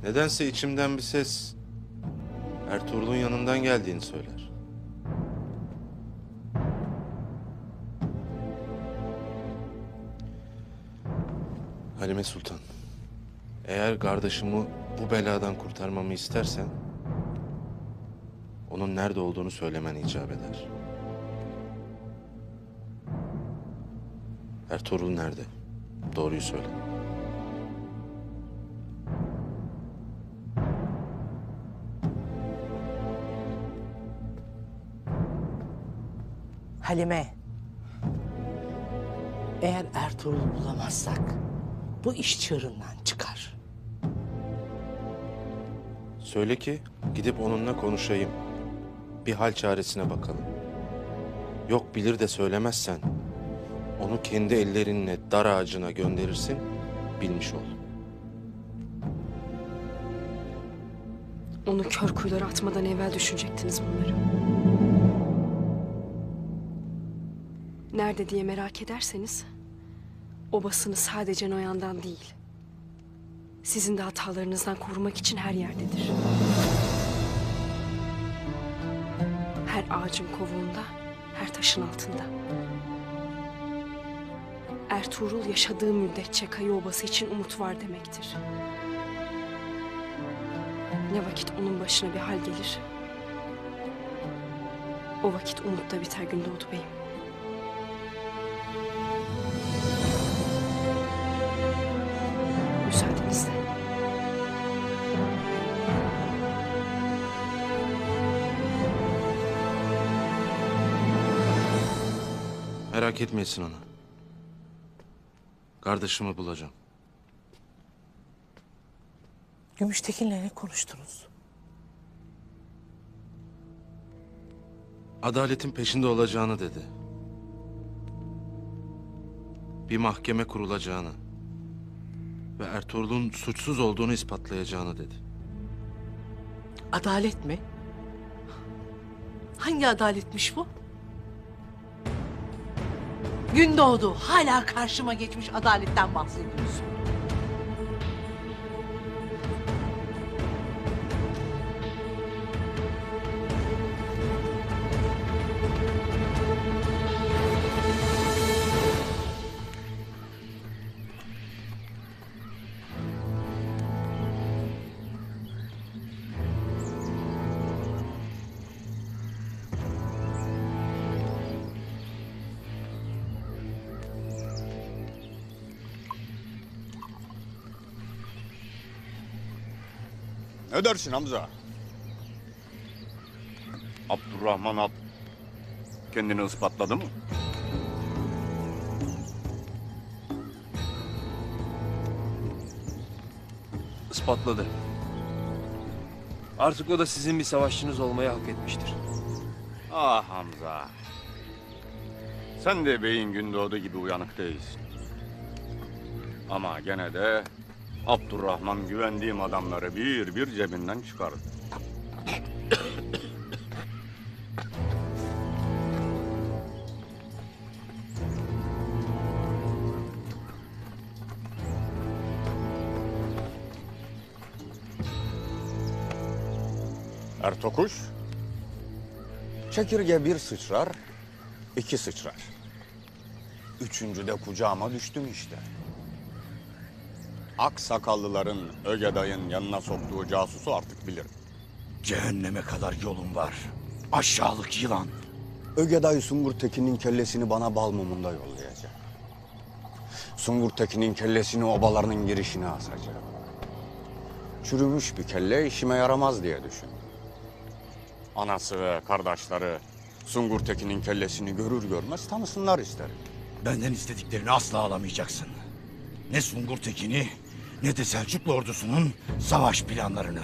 Nedense içimden bir ses Ertuğrul'un yanından geldiğini söyler. Halime Sultan, eğer kardeşimi bu beladan kurtarmamı istersen onun nerede olduğunu söylemen icap eder. Ertuğrul nerede? Doğruyu söyle. Halime, eğer Ertuğrul'u bulamazsak bu iş çığırından çıkar. Söyle ki gidip onunla konuşayım. Bir hal çaresine bakalım. Yok bilir de söylemezsen onu kendi ellerinle dar ağacına gönderirsin, bilmiş ol. Onu kör kuyulara atmadan evvel düşünecektiniz bunları. Nerede diye merak ederseniz, obasını sadece Noyan'dan değil, sizin de hatalarınızdan korumak için her yerdedir. Her ağacın kovuğunda, her taşın altında. Ertuğrul yaşadığı müddetçe Kayı Obası için umut var demektir. Ne vakit onun başına bir hal gelir, o vakit umut da biter Gündoğdu Bey'im. Müsaadenizle. Merak etmeyesin onu. Kardeşimi bulacağım. Gümüştekin'le ne konuştunuz? Adaletin peşinde olacağını dedi. Bir mahkeme kurulacağını ve Ertuğrul'un suçsuz olduğunu ispatlayacağını dedi. Adalet mi? Hangi adaletmiş bu? Gündoğdu, hala karşıma geçmiş adaletten bahsediyorsun. Ne dersin Hamza? Abdurrahman Alp kendini ispatladı mı? Ispatladı. Artık o da sizin bir savaşçınız olmayı hak etmiştir. Ah Hamza. Sen de beyin Gündoğdu gibi uyanık değilsin. Ama gene de Abdurrahman güvendiğim adamları bir bir cebinden çıkardı. Ertokuş, çekirge bir sıçrar, iki sıçrar. Üçüncü de kucağıma düştüm işte. Aksakallıların Ögeday'ın yanına soktuğu casusu artık bilirim. Cehenneme kadar yolun var. Aşağılık yılan. Ögeday Sungur Tekin'in kellesini bana bal mumunda yollayacak. Sungur Tekin'in kellesini obalarının girişine asacak. Çürümüş bir kelle işime yaramaz diye düşündüm. Anası ve kardeşleri Sungur Tekin'in kellesini görür görmez tanısınlar isterim. Benden istediklerini asla alamayacaksın. Ne Sungur Tekin'i ne de Selçuklu ordusunun savaş planlarını.